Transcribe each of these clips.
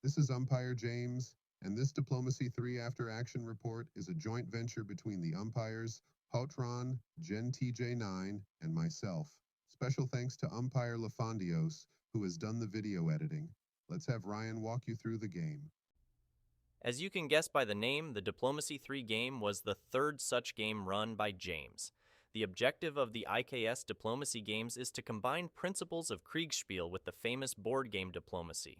This is Umpire James, and this Diplomacy 3 After Action report is a joint venture between the umpires, Hautron, Gen TJ9, and myself. Special thanks to Umpire Lafondios, who has done the video editing. Let's have Ryan walk you through the game. As you can guess by the name, the Diplomacy 3 game was the third such game run by James. The objective of the IKS Diplomacy games is to combine principles of Kriegsspiel with the famous board game Diplomacy.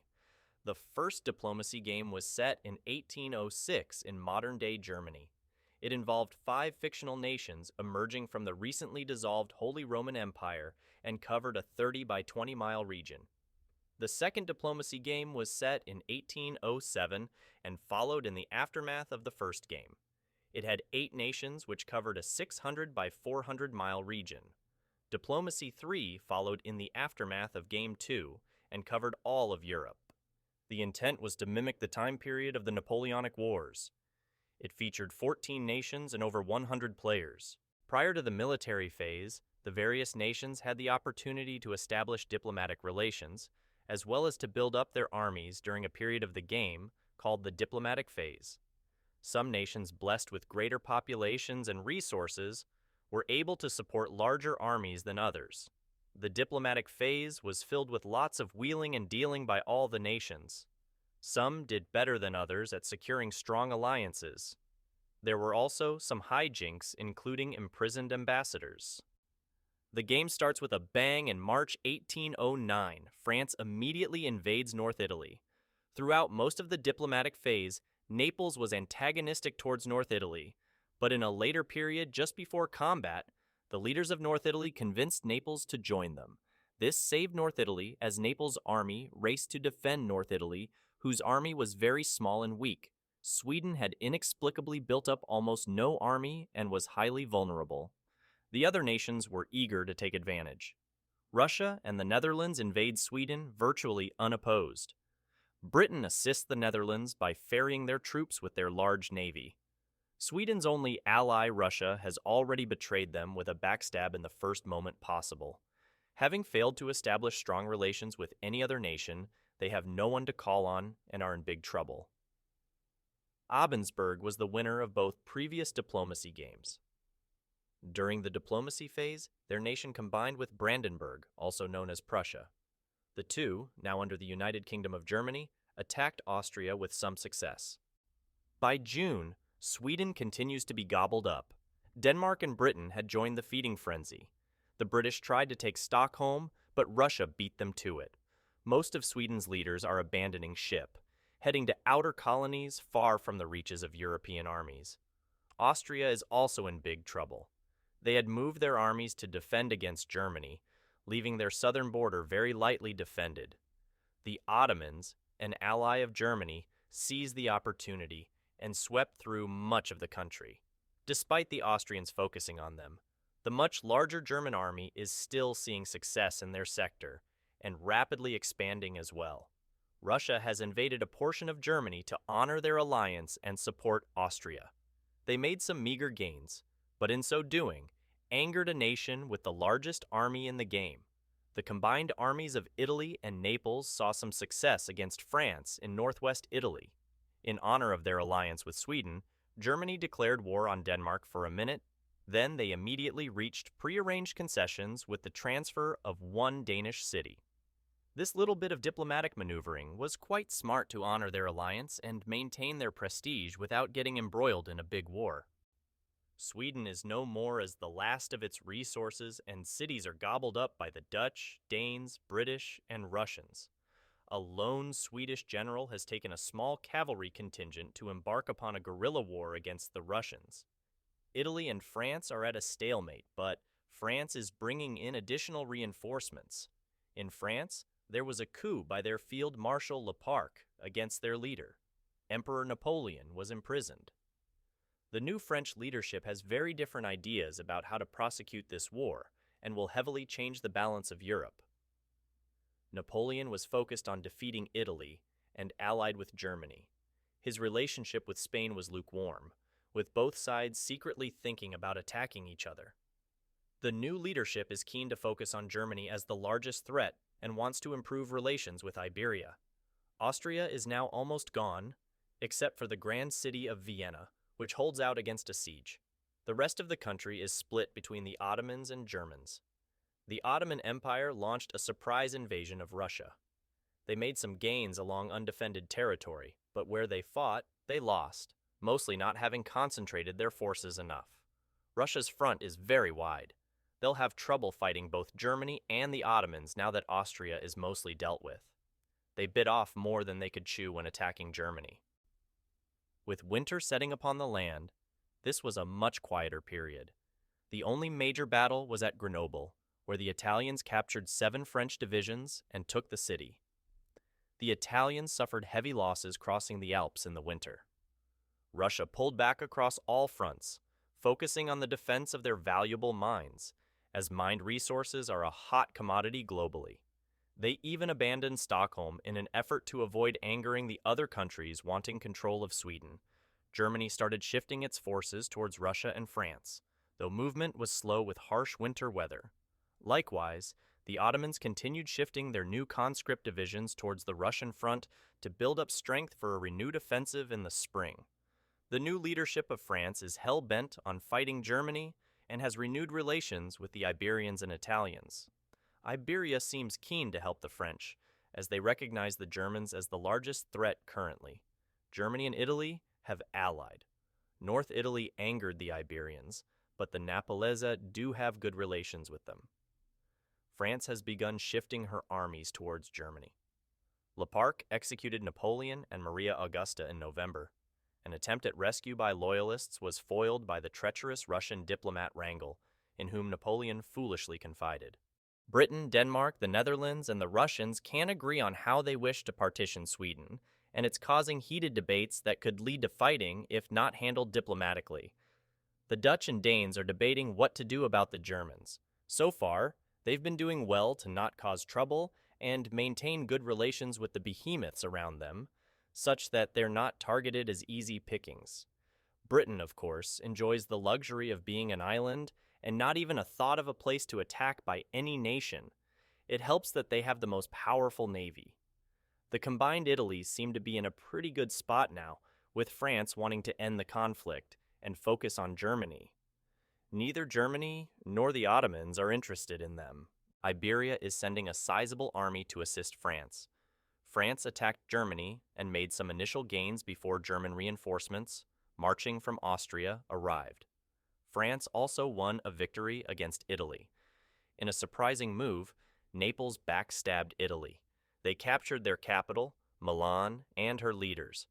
The first Diplomacy game was set in 1806 in modern-day Germany. It involved 5 fictional nations emerging from the recently dissolved Holy Roman Empire and covered a 30 by 20 mile region. The second Diplomacy game was set in 1807 and followed in the aftermath of the first game. It had 8 nations which covered a 600 by 400 mile region. Diplomacy 3 followed in the aftermath of Game 2 and covered all of Europe. The intent was to mimic the time period of the Napoleonic Wars. It featured 14 nations and over 100 players. Prior to the military phase, the various nations had the opportunity to establish diplomatic relations, as well as to build up their armies during a period of the game called the diplomatic phase. Some nations blessed with greater populations and resources were able to support larger armies than others. The diplomatic phase was filled with lots of wheeling and dealing by all the nations. Some did better than others at securing strong alliances. There were also some hijinks, including imprisoned ambassadors. The game starts with a bang in March 1809. France immediately invades North Italy. Throughout most of the diplomatic phase, Naples was antagonistic towards North Italy, but in a later period just before combat, the leaders of North Italy convinced Naples to join them. This saved North Italy as Naples' army raced to defend North Italy, whose army was very small and weak. Sweden had inexplicably built up almost no army and was highly vulnerable. The other nations were eager to take advantage. Russia and the Netherlands invade Sweden virtually unopposed. Britain assists the Netherlands by ferrying their troops with their large navy. Sweden's only ally, Russia, has already betrayed them with a backstab in the first moment possible. Having failed to establish strong relations with any other nation, they have no one to call on and are in big trouble. Abensberg was the winner of both previous diplomacy games. During the diplomacy phase, their nation combined with Brandenburg, also known as Prussia. The two, now under the United Kingdom of Germany, attacked Austria with some success. By June, Sweden continues to be gobbled up. Denmark and Britain had joined the feeding frenzy. The British tried to take Stockholm, but Russia beat them to it. Most of Sweden's leaders are abandoning ship, heading to outer colonies far from the reaches of European armies. Austria is also in big trouble. They had moved their armies to defend against Germany, leaving their southern border very lightly defended. The Ottomans, an ally of Germany, seized the opportunity and swept through much of the country. Despite the Austrians focusing on them, the much larger German army is still seeing success in their sector and rapidly expanding as well. Russia has invaded a portion of Germany to honor their alliance and support Austria. They made some meager gains, but in so doing, angered a nation with the largest army in the game. The combined armies of Italy and Naples saw some success against France in northwest Italy. In honor of their alliance with Sweden, Germany declared war on Denmark for a minute. Then they immediately reached prearranged concessions with the transfer of one Danish city. This little bit of diplomatic maneuvering was quite smart to honor their alliance and maintain their prestige without getting embroiled in a big war. Sweden is no more as the last of its resources, and cities are gobbled up by the Dutch, Danes, British, and Russians. A lone Swedish general has taken a small cavalry contingent to embark upon a guerrilla war against the Russians. Italy and France are at a stalemate, but France is bringing in additional reinforcements. In France, there was a coup by their Field Marshal Leparc against their leader. Emperor Napoleon was imprisoned. The new French leadership has very different ideas about how to prosecute this war and will heavily change the balance of Europe. Napoleon was focused on defeating Italy and allied with Germany. His relationship with Spain was lukewarm, with both sides secretly thinking about attacking each other. The new leadership is keen to focus on Germany as the largest threat and wants to improve relations with Iberia. Austria is now almost gone, except for the grand city of Vienna, which holds out against a siege. The rest of the country is split between the Ottomans and Germans. The Ottoman Empire launched a surprise invasion of Russia. They made some gains along undefended territory, but where they fought, they lost, mostly not having concentrated their forces enough. Russia's front is very wide. They'll have trouble fighting both Germany and the Ottomans now that Austria is mostly dealt with. They bit off more than they could chew when attacking Germany. With winter setting upon the land, this was a much quieter period. The only major battle was at Grenoble, where the Italians captured 7 French divisions and took the city. The Italians suffered heavy losses crossing the Alps in the winter. Russia pulled back across all fronts, focusing on the defense of their valuable mines, as mined resources are a hot commodity globally. They even abandoned Stockholm in an effort to avoid angering the other countries wanting control of Sweden. Germany started shifting its forces towards Russia and France, though movement was slow with harsh winter weather. Likewise, the Ottomans continued shifting their new conscript divisions towards the Russian front to build up strength for a renewed offensive in the spring. The new leadership of France is hell-bent on fighting Germany and has renewed relations with the Iberians and Italians. Iberia seems keen to help the French, as they recognize the Germans as the largest threat currently. Germany and Italy have allied. North Italy angered the Iberians, but the Napolese do have good relations with them. France has begun shifting her armies towards Germany. Leparc executed Napoleon and Maria Augusta in November. An attempt at rescue by loyalists was foiled by the treacherous Russian diplomat Wrangel, in whom Napoleon foolishly confided. Britain, Denmark, the Netherlands, and the Russians can't agree on how they wish to partition Sweden, and it's causing heated debates that could lead to fighting if not handled diplomatically. The Dutch and Danes are debating what to do about the Germans. So far, they've been doing well to not cause trouble and maintain good relations with the behemoths around them, such that they're not targeted as easy pickings. Britain, of course, enjoys the luxury of being an island and not even a thought of a place to attack by any nation. It helps that they have the most powerful navy. The combined Italies seem to be in a pretty good spot now, with France wanting to end the conflict and focus on Germany. Neither Germany nor the Ottomans are interested in them. Iberia is sending a sizable army to assist France. France attacked Germany and made some initial gains before German reinforcements, marching from Austria, arrived. France also won a victory against Italy. In a surprising move, Naples backstabbed Italy. They captured their capital, Milan, and her leaders.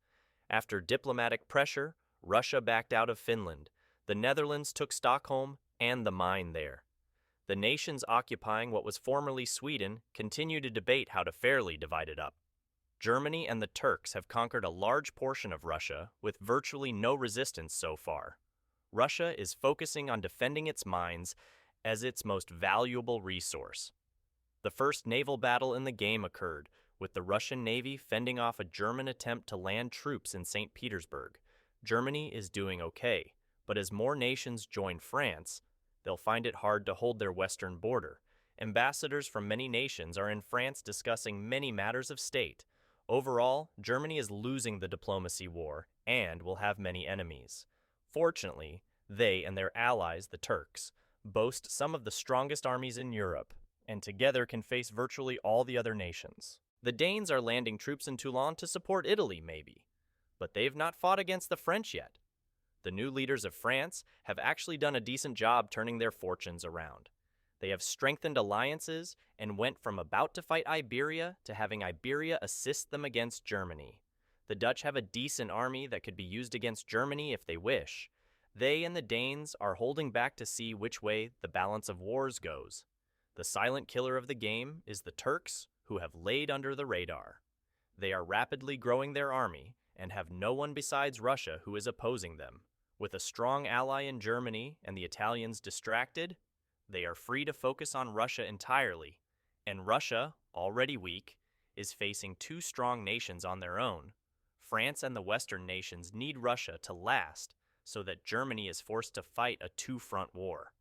After diplomatic pressure, Russia backed out of Finland. The Netherlands took Stockholm and the mine there. The nations occupying what was formerly Sweden continue to debate how to fairly divide it up. Germany and the Turks have conquered a large portion of Russia with virtually no resistance so far. Russia is focusing on defending its mines as its most valuable resource. The first naval battle in the game occurred, with the Russian Navy fending off a German attempt to land troops in St. Petersburg. Germany is doing okay, but as more nations join France, they'll find it hard to hold their western border. Ambassadors from many nations are in France discussing many matters of state. Overall, Germany is losing the diplomacy war and will have many enemies. Fortunately, they and their allies, the Turks, boast some of the strongest armies in Europe, and together can face virtually all the other nations. The Danes are landing troops in Toulon to support Italy, maybe, but they've not fought against the French yet. The new leaders of France have actually done a decent job turning their fortunes around. They have strengthened alliances and went from about to fight Iberia to having Iberia assist them against Germany. The Dutch have a decent army that could be used against Germany if they wish. They and the Danes are holding back to see which way the balance of wars goes. The silent killer of the game is the Turks, who have laid under the radar. They are rapidly growing their army and have no one besides Russia who is opposing them. With a strong ally in Germany and the Italians distracted, they are free to focus on Russia entirely, and Russia, already weak, is facing 2 strong nations on their own. France and the Western nations need Russia to last so that Germany is forced to fight a 2-front war.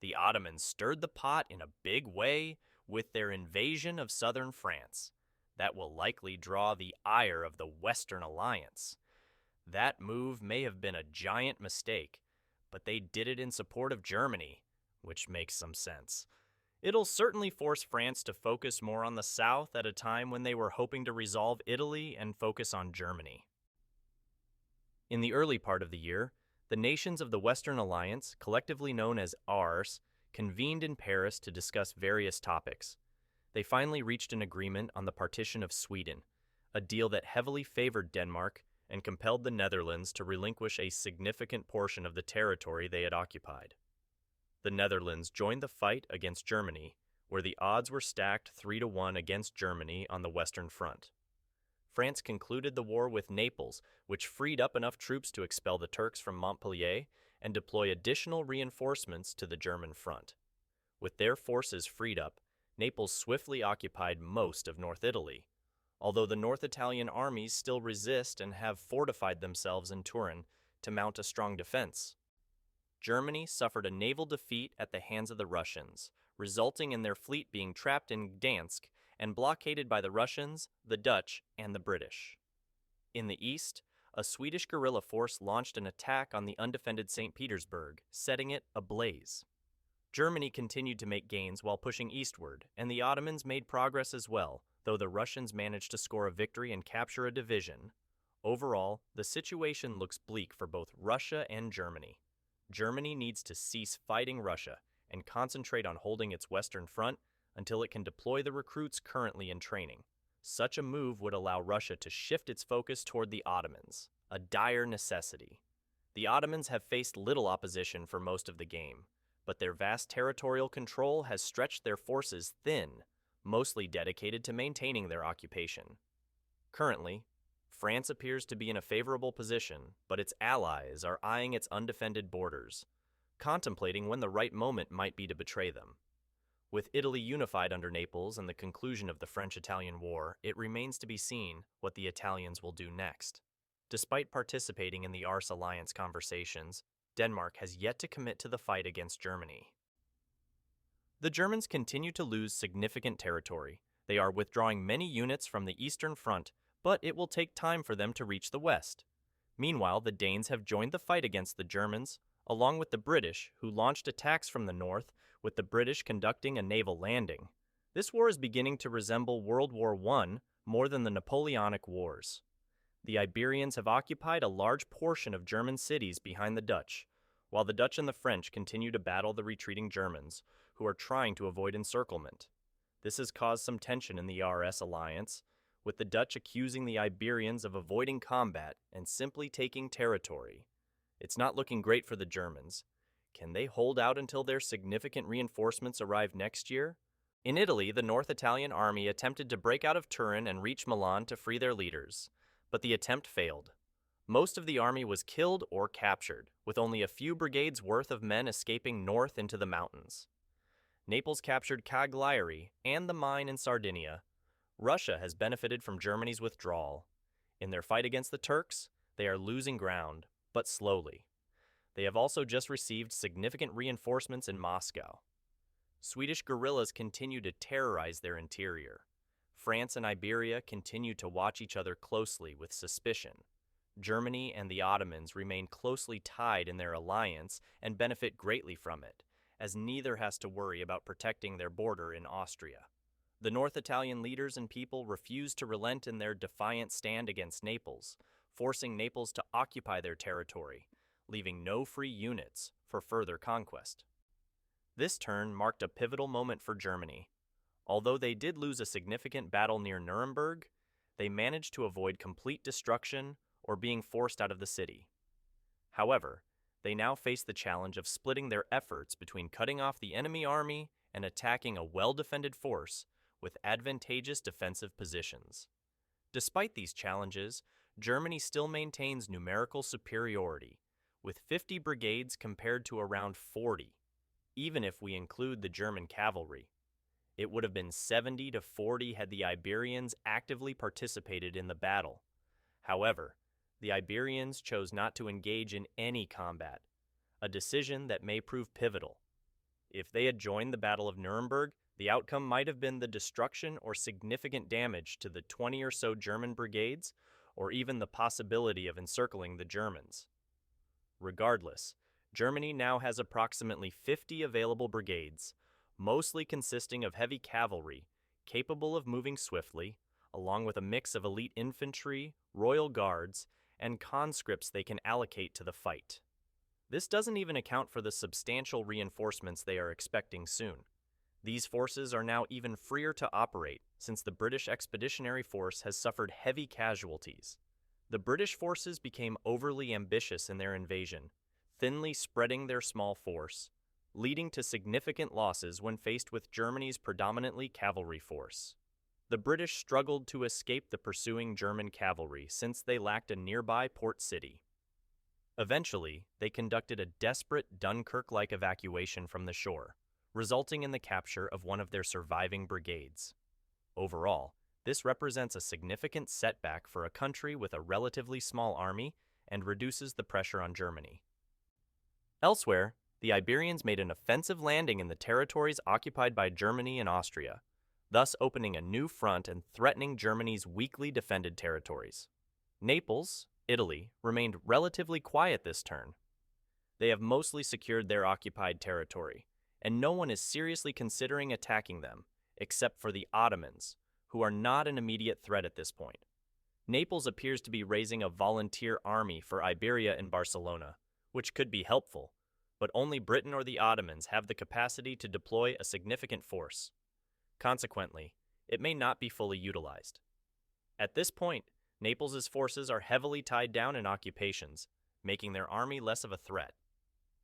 The Ottomans stirred the pot in a big way with their invasion of southern France. that will likely draw the ire of the Western Alliance. That move may have been a giant mistake, but they did it in support of Germany, which makes some sense. It'll certainly force France to focus more on the South at a time when they were hoping to resolve Italy and focus on Germany. In the early part of the year, the nations of the Western Alliance, collectively known as ARS, convened in Paris to discuss various topics. They finally reached an agreement on the partition of Sweden, a deal that heavily favored Denmark and compelled the Netherlands to relinquish a significant portion of the territory they had occupied. The Netherlands joined the fight against Germany, where the odds were stacked 3-1 against Germany on the Western Front. France concluded the war with Naples, which freed up enough troops to expel the Turks from Montpellier and deploy additional reinforcements to the German front. With their forces freed up, Naples swiftly occupied most of North Italy, although the North Italian armies still resist and have fortified themselves in Turin to mount a strong defense. Germany suffered a naval defeat at the hands of the Russians, resulting in their fleet being trapped in Gdansk and blockaded by the Russians, the Dutch, and the British. In the east, a Swedish guerrilla force launched an attack on the undefended St. Petersburg, setting it ablaze. Germany continued to make gains while pushing eastward, and the Ottomans made progress as well, though the Russians managed to score a victory and capture a division. Overall, the situation looks bleak for both Russia and Germany. Germany needs to cease fighting Russia and concentrate on holding its Western Front until it can deploy the recruits currently in training. Such a move would allow Russia to shift its focus toward the Ottomans, a dire necessity. The Ottomans have faced little opposition for most of the game, but their vast territorial control has stretched their forces thin, mostly dedicated to maintaining their occupation. Currently, France appears to be in a favorable position, but its allies are eyeing its undefended borders, contemplating when the right moment might be to betray them. With Italy unified under Naples and the conclusion of the French-Italian War, it remains to be seen what the Italians will do next. Despite participating in the ARS alliance conversations, Denmark has yet to commit to the fight against Germany. The Germans continue to lose significant territory. They are withdrawing many units from the Eastern Front, but it will take time for them to reach the West. Meanwhile, the Danes have joined the fight against the Germans, along with the British, who launched attacks from the north, with the British conducting a naval landing. This war is beginning to resemble World War I more than the Napoleonic Wars. The Iberians have occupied a large portion of German cities behind the Dutch, while the Dutch and the French continue to battle the retreating Germans, who are trying to avoid encirclement. This has caused some tension in the RS alliance, with the Dutch accusing the Iberians of avoiding combat and simply taking territory. It's not looking great for the Germans. Can they hold out until their significant reinforcements arrive next year? In Italy, the North Italian army attempted to break out of Turin and reach Milan to free their leaders, but the attempt failed. Most of the army was killed or captured, with only a few brigades worth of men escaping north into the mountains. Naples captured Cagliari and the mine in Sardinia. Russia has benefited from Germany's withdrawal. In their fight against the Turks, they are losing ground, but slowly. They have also just received significant reinforcements in Moscow. Swedish guerrillas continue to terrorize their interior. France and Iberia continue to watch each other closely with suspicion. Germany and the Ottomans remain closely tied in their alliance and benefit greatly from it, as neither has to worry about protecting their border in Austria. The North Italian leaders and people refuse to relent in their defiant stand against Naples, forcing Naples to occupy their territory, leaving no free units for further conquest. This turn marked a pivotal moment for Germany. Although they did lose a significant battle near Nuremberg, they managed to avoid complete destruction or being forced out of the city. However, they now face the challenge of splitting their efforts between cutting off the enemy army and attacking a well-defended force with advantageous defensive positions. Despite these challenges, Germany still maintains numerical superiority, with 50 brigades compared to around 40, even if we include the German cavalry. It would have been 70 to 40 had the Iberians actively participated in the battle. However, the Iberians chose not to engage in any combat, a decision that may prove pivotal. If they had joined the Battle of Nuremberg, The outcome might have been the destruction or significant damage to the 20 or so German brigades, or even the possibility of encircling the Germans. Regardless, Germany now has approximately 50 available brigades, mostly consisting of heavy cavalry, capable of moving swiftly, along with a mix of elite infantry, royal guards, and conscripts they can allocate to the fight. This doesn't even account for the substantial reinforcements they are expecting soon. These forces are now even freer to operate, since the British Expeditionary Force has suffered heavy casualties. The British forces became overly ambitious in their invasion, thinly spreading their small force, leading to significant losses when faced with Germany's predominantly cavalry force. The British struggled to escape the pursuing German cavalry since they lacked a nearby port city. Eventually, they conducted a desperate Dunkirk-like evacuation from the shore, resulting in the capture of one of their surviving brigades. Overall, this represents a significant setback for a country with a relatively small army and reduces the pressure on Germany. Elsewhere, the Iberians made an offensive landing in the territories occupied by Germany and Austria, thus opening a new front and threatening Germany's weakly defended territories. Naples, Italy, remained relatively quiet this turn. They have mostly secured their occupied territory, and no one is seriously considering attacking them, except for the Ottomans, who are not an immediate threat at this point. Naples appears to be raising a volunteer army for Iberia and Barcelona, which could be helpful, but only Britain or the Ottomans have the capacity to deploy a significant force. Consequently, it may not be fully utilized. At this point, Naples' forces are heavily tied down in occupations, making their army less of a threat.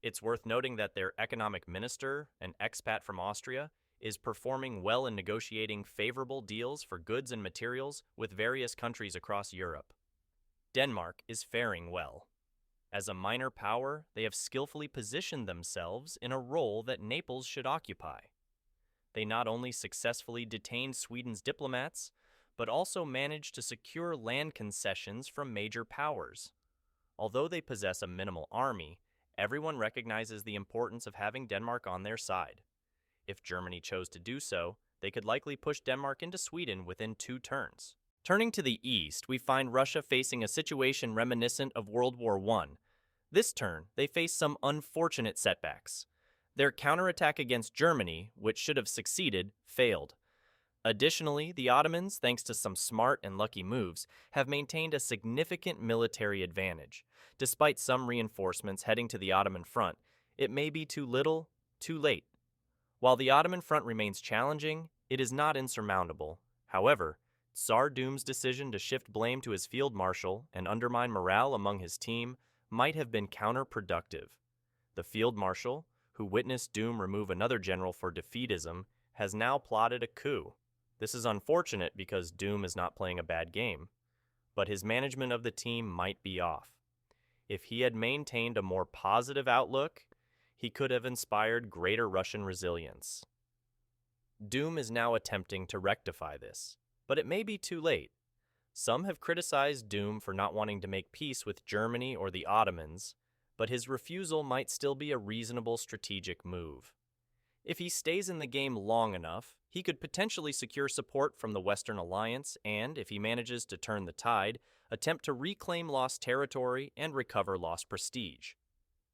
It's worth noting that their economic minister, an expat from Austria, is performing well in negotiating favorable deals for goods and materials with various countries across Europe. Denmark is faring well. As a minor power, they have skillfully positioned themselves in a role that Naples should occupy. They not only successfully detained Sweden's diplomats, but also managed to secure land concessions from major powers. Although they possess a minimal army, everyone recognizes the importance of having Denmark on their side. If Germany chose to do so, they could likely push Denmark into Sweden within 2 turns. Turning to the east, we find Russia facing a situation reminiscent of World War I. This turn, they face some unfortunate setbacks. Their counterattack against Germany, which should have succeeded, failed. Additionally, the Ottomans, thanks to some smart and lucky moves, have maintained a significant military advantage. Despite some reinforcements heading to the Ottoman front, it may be too little, too late. While the Ottoman front remains challenging, it is not insurmountable. However, Tsar Doom's decision to shift blame to his field marshal and undermine morale among his team might have been counterproductive. The field marshal, who witnessed Doom remove another general for defeatism, has now plotted a coup. This is unfortunate because Doom is not playing a bad game, but his management of the team might be off. If he had maintained a more positive outlook, he could have inspired greater Russian resilience. Doom is now attempting to rectify this, but it may be too late. Some have criticized Doom for not wanting to make peace with Germany or the Ottomans, but his refusal might still be a reasonable strategic move. If he stays in the game long enough, he could potentially secure support from the Western Alliance and, if he manages to turn the tide, attempt to reclaim lost territory and recover lost prestige.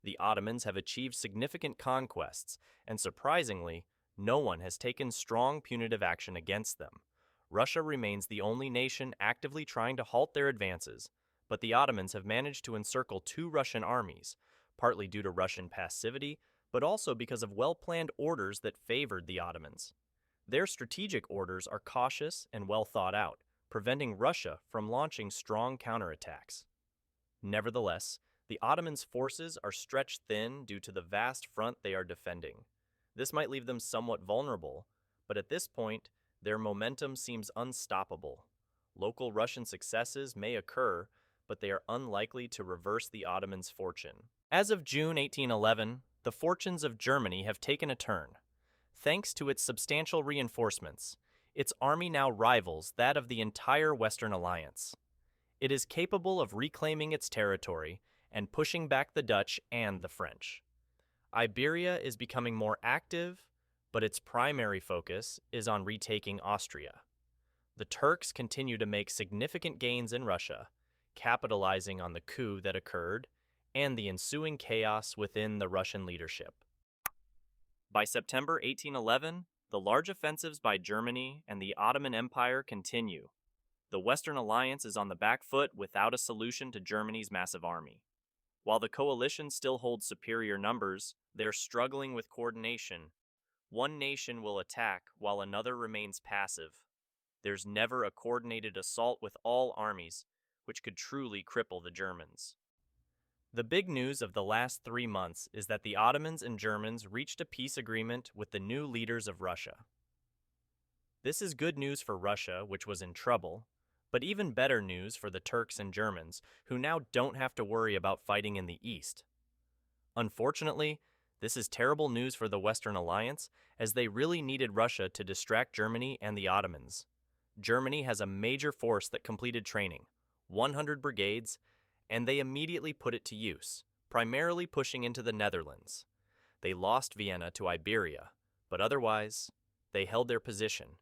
The Ottomans have achieved significant conquests, and surprisingly, no one has taken strong punitive action against them. Russia remains the only nation actively trying to halt their advances, but the Ottomans have managed to encircle 2 Russian armies, partly due to Russian passivity, but also because of well-planned orders that favored the Ottomans. Their strategic orders are cautious and well thought out, preventing Russia from launching strong counterattacks. Nevertheless, the Ottomans' forces are stretched thin due to the vast front they are defending. This might leave them somewhat vulnerable, but at this point, their momentum seems unstoppable. Local Russian successes may occur, but they are unlikely to reverse the Ottomans' fortune. As of June 1811, the fortunes of Germany have taken a turn. Thanks to its substantial reinforcements, its army now rivals that of the entire Western Alliance. It is capable of reclaiming its territory and pushing back the Dutch and the French. Iberia is becoming more active, but its primary focus is on retaking Austria. The Turks continue to make significant gains in Russia, capitalizing on the coup that occurred and the ensuing chaos within the Russian leadership. By September 1811, the large offensives by Germany and the Ottoman Empire continue. The Western Alliance is on the back foot without a solution to Germany's massive army. While the coalition still holds superior numbers, they're struggling with coordination. One nation will attack while another remains passive. There's never a coordinated assault with all armies, which could truly cripple the Germans. The big news of the last 3 months is that the Ottomans and Germans reached a peace agreement with the new leaders of Russia. This is good news for Russia, which was in trouble, but even better news for the Turks and Germans, who now don't have to worry about fighting in the east. Unfortunately, this is terrible news for the Western Alliance, as they really needed Russia to distract Germany and the Ottomans. Germany has a major force that completed training, 100 brigades, and they immediately put it to use, primarily pushing into the Netherlands. They lost Vienna to Iberia, but otherwise, they held their position.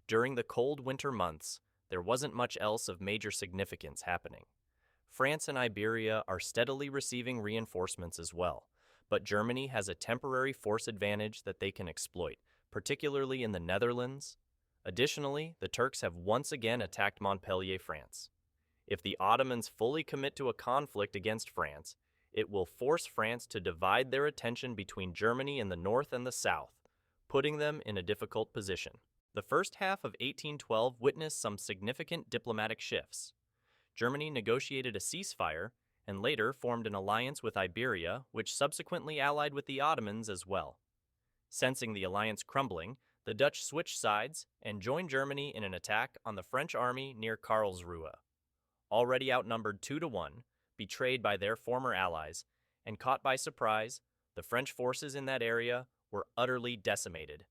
During the cold winter months, there wasn't much else of major significance happening. France and Iberia are steadily receiving reinforcements as well, but Germany has a temporary force advantage that they can exploit, particularly in the Netherlands. Additionally, the Turks have once again attacked Montpellier, France. If the Ottomans fully commit to a conflict against France, it will force France to divide their attention between Germany in the north and the south, putting them in a difficult position. The first half of 1812 witnessed some significant diplomatic shifts. Germany negotiated a ceasefire and later formed an alliance with Iberia, which subsequently allied with the Ottomans as well. Sensing the alliance crumbling, the Dutch switched sides and joined Germany in an attack on the French army near Karlsruhe. Already outnumbered 2-1, betrayed by their former allies, and caught by surprise, the French forces in that area were utterly decimated.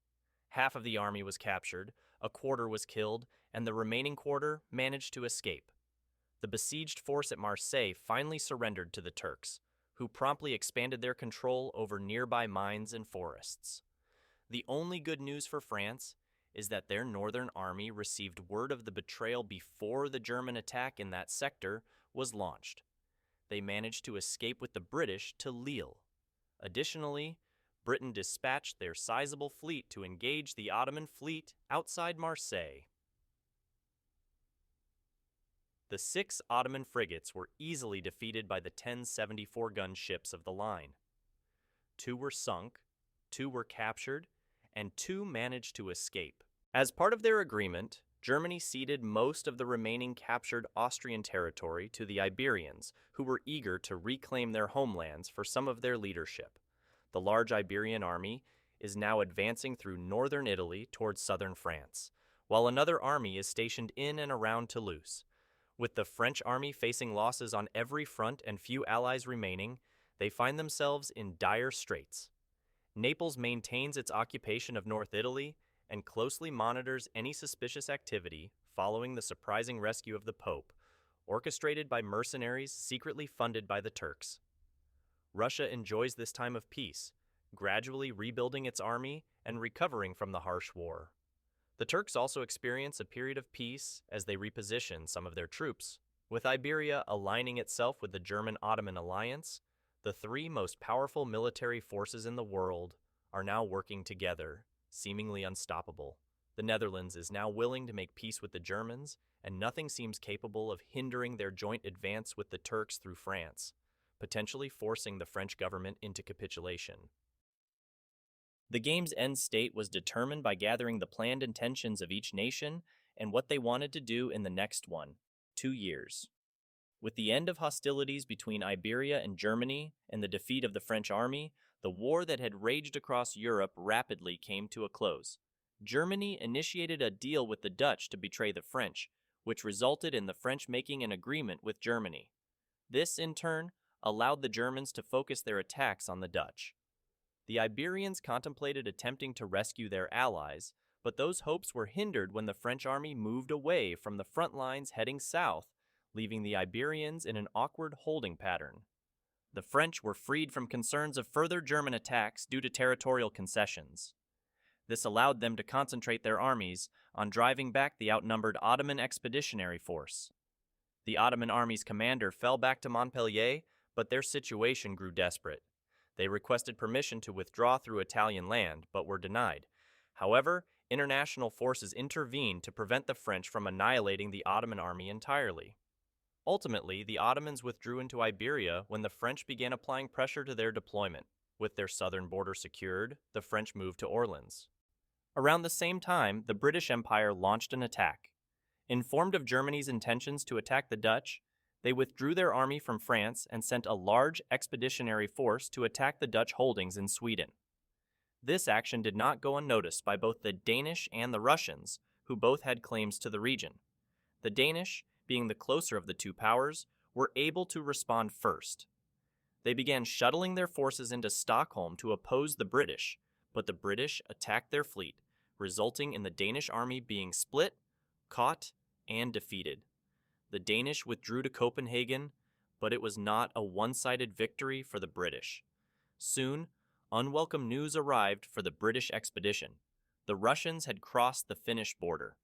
Half of the army was captured, a quarter was killed, and the remaining quarter managed to escape. The besieged force at Marseille finally surrendered to the Turks, who promptly expanded their control over nearby mines and forests. The only good news for France is that their northern army received word of the betrayal before the German attack in that sector was launched. They managed to escape with the British to Lille. Additionally, Britain dispatched their sizable fleet to engage the Ottoman fleet outside Marseille. The 6 Ottoman frigates were easily defeated by the 10 74-gun ships of the line. 2 were sunk, 2 were captured, and 2 managed to escape. As part of their agreement, Germany ceded most of the remaining captured Austrian territory to the Iberians, who were eager to reclaim their homelands for some of their leadership. The large Iberian army is now advancing through northern Italy towards southern France, while another army is stationed in and around Toulouse. With the French army facing losses on every front and few allies remaining, they find themselves in dire straits. Naples maintains its occupation of North Italy and closely monitors any suspicious activity following the surprising rescue of the Pope, orchestrated by mercenaries secretly funded by the Turks. Russia enjoys this time of peace, gradually rebuilding its army and recovering from the harsh war. The Turks also experience a period of peace as they reposition some of their troops. With Iberia aligning itself with the German-Ottoman alliance, the 3 most powerful military forces in the world are now working together, seemingly unstoppable. The Netherlands is now willing to make peace with the Germans, and nothing seems capable of hindering their joint advance with the Turks through France, potentially forcing the French government into capitulation. The game's end state was determined by gathering the planned intentions of each nation and what they wanted to do in the next 2 years. With the end of hostilities between Iberia and Germany and the defeat of the French army, the war that had raged across Europe rapidly came to a close. Germany initiated a deal with the Dutch to betray the French, which resulted in the French making an agreement with Germany. This, in turn, allowed the Germans to focus their attacks on the Dutch. The Iberians contemplated attempting to rescue their allies, but those hopes were hindered when the French army moved away from the front lines heading south, leaving the Iberians in an awkward holding pattern. The French were freed from concerns of further German attacks due to territorial concessions. This allowed them to concentrate their armies on driving back the outnumbered Ottoman expeditionary force. The Ottoman army's commander fell back to Montpellier, but their situation grew desperate. They requested permission to withdraw through Italian land, but were denied. However, international forces intervened to prevent the French from annihilating the Ottoman army entirely. Ultimately, the Ottomans withdrew into Iberia when the French began applying pressure to their deployment. With their southern border secured, the French moved to Orleans. Around the same time, the British Empire launched an attack. Informed of Germany's intentions to attack the Dutch, they withdrew their army from France and sent a large expeditionary force to attack the Dutch holdings in Sweden. This action did not go unnoticed by both the Danish and the Russians, who both had claims to the region. The Danish, being the closer of the two powers, were able to respond first. They began shuttling their forces into Stockholm to oppose the British, but the British attacked their fleet, resulting in the Danish army being split, caught, and defeated. The Danish withdrew to Copenhagen, but it was not a one-sided victory for the British. Soon, unwelcome news arrived for the British expedition. The Russians had crossed the Finnish border.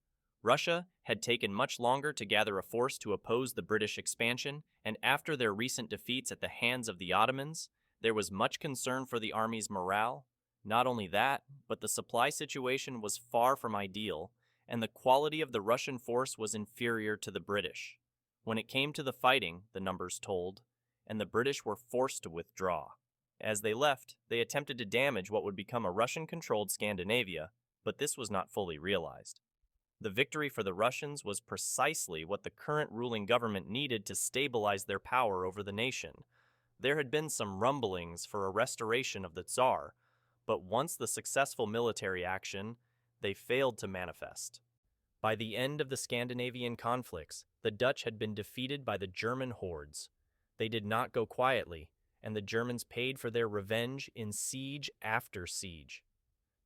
Russia had taken much longer to gather a force to oppose the British expansion, and after their recent defeats at the hands of the Ottomans, there was much concern for the army's morale. Not only that, but the supply situation was far from ideal, and the quality of the Russian force was inferior to the British. When it came to the fighting, the numbers told, and the British were forced to withdraw. As they left, they attempted to damage what would become a Russian-controlled Scandinavia, but this was not fully realized. The victory for the Russians was precisely what the current ruling government needed to stabilize their power over the nation. There had been some rumblings for a restoration of the Tsar, but once the successful military action, they failed to manifest. By the end of the Scandinavian conflicts, the Dutch had been defeated by the German hordes. They did not go quietly, and the Germans paid for their revenge in siege after siege.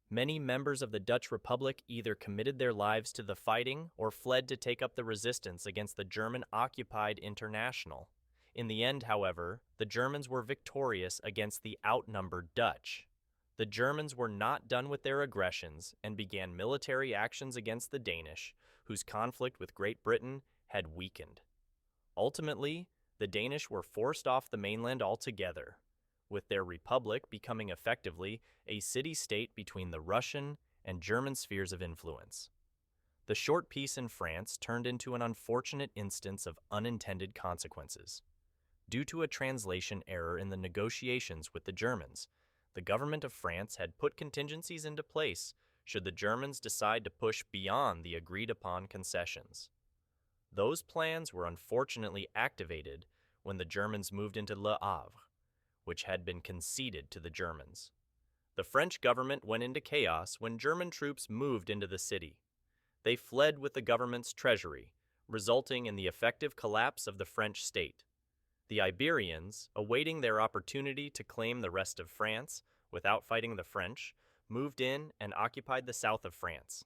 Many members of the Dutch Republic either committed their lives to the fighting or fled to take up the resistance against the German-occupied International. In the end, however, the Germans were victorious against the outnumbered Dutch. The Germans were not done with their aggressions and began military actions against the Danish, whose conflict with Great Britain had weakened. Ultimately, the Danish were forced off the mainland altogether, with their republic becoming effectively a city-state between the Russian and German spheres of influence. The short peace in France turned into an unfortunate instance of unintended consequences. Due to a translation error in the negotiations with the Germans, the government of France had put contingencies into place should the Germans decide to push beyond the agreed-upon concessions. Those plans were unfortunately activated when the Germans moved into Le Havre, which had been conceded to the Germans. The French government went into chaos when German troops moved into the city. They fled with the government's treasury, resulting in the effective collapse of the French state. The Iberians, awaiting their opportunity to claim the rest of France without fighting the French, moved in and occupied the south of France.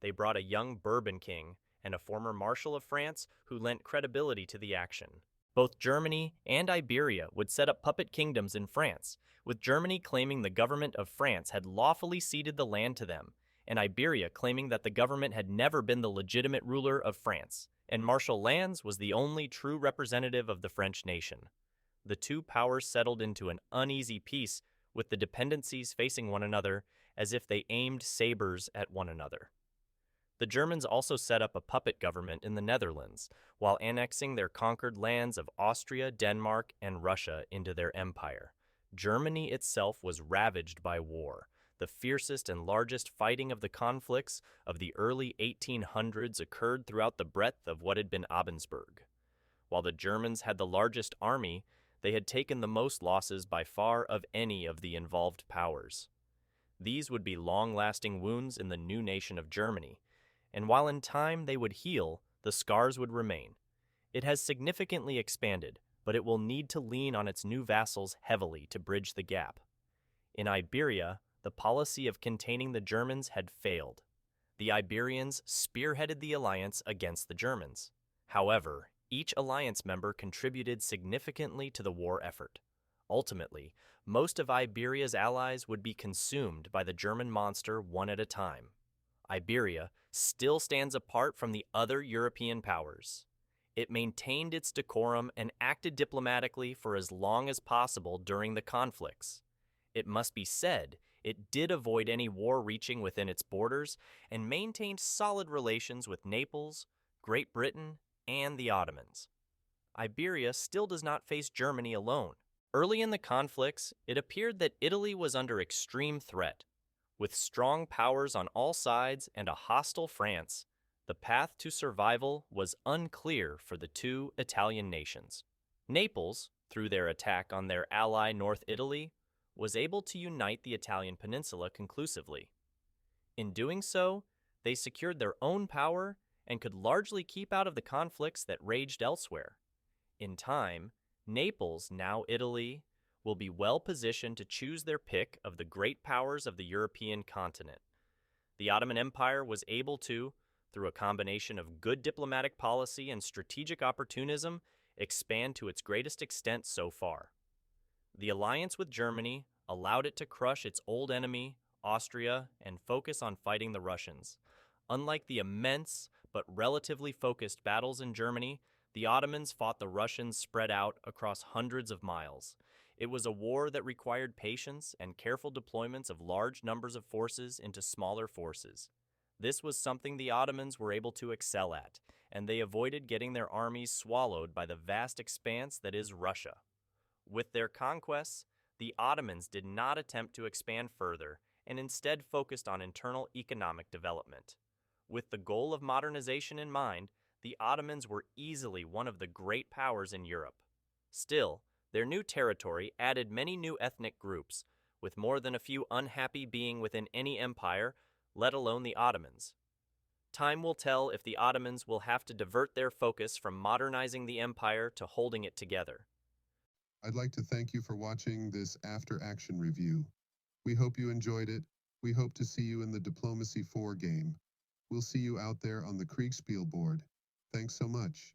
They brought a young Bourbon king and a former Marshal of France who lent credibility to the action. Both Germany and Iberia would set up puppet kingdoms in France, with Germany claiming the government of France had lawfully ceded the land to them, and Iberia claiming that the government had never been the legitimate ruler of France, and Marshal Lannes was the only true representative of the French nation. The two powers settled into an uneasy peace, with the dependencies facing one another as if they aimed sabers at one another. The Germans also set up a puppet government in the Netherlands, while annexing their conquered lands of Austria, Denmark, and Russia into their empire. Germany itself was ravaged by war. The fiercest and largest fighting of the conflicts of the early 1800s occurred throughout the breadth of what had been Abensberg. While the Germans had the largest army, they had taken the most losses by far of any of the involved powers. These would be long-lasting wounds in the new nation of Germany, and while in time they would heal, the scars would remain. It has significantly expanded, but it will need to lean on its new vassals heavily to bridge the gap. In Iberia, the policy of containing the Germans had failed. The Iberians spearheaded the alliance against the Germans. However, each alliance member contributed significantly to the war effort. Ultimately, most of Iberia's allies would be consumed by the German monster one at a time. Iberia still stands apart from the other European powers. It maintained its decorum and acted diplomatically for as long as possible during the conflicts. It must be said, it did avoid any war reaching within its borders and maintained solid relations with Naples, Great Britain, and the Ottomans. Iberia still does not face Germany alone. Early in the conflicts, it appeared that Italy was under extreme threat. With strong powers on all sides and a hostile France, the path to survival was unclear for the two Italian nations. Naples, through their attack on their ally North Italy, was able to unite the Italian peninsula conclusively. In doing so, they secured their own power and could largely keep out of the conflicts that raged elsewhere. In time, Naples, now Italy, will be well positioned to choose their pick of the great powers of the European continent. The Ottoman Empire was able to, through a combination of good diplomatic policy and strategic opportunism, expand to its greatest extent so far. The alliance with Germany allowed it to crush its old enemy, Austria, and focus on fighting the Russians. Unlike the immense but relatively focused battles in Germany, the Ottomans fought the Russians spread out across hundreds of miles. It was a war that required patience and careful deployments of large numbers of forces into smaller forces. This was something the Ottomans were able to excel at, and they avoided getting their armies swallowed by the vast expanse that is Russia. With their conquests, the Ottomans did not attempt to expand further and instead focused on internal economic development. With the goal of modernization in mind, the Ottomans were easily one of the great powers in Europe. Still, their new territory added many new ethnic groups, with more than a few unhappy being within any empire, let alone the Ottomans. Time will tell if the Ottomans will have to divert their focus from modernizing the empire to holding it together. I'd like to thank you for watching this after-action review. We hope you enjoyed it. We hope to see you in the Diplomacy 4 game. We'll see you out there on the Kriegsspiel board. Thanks so much.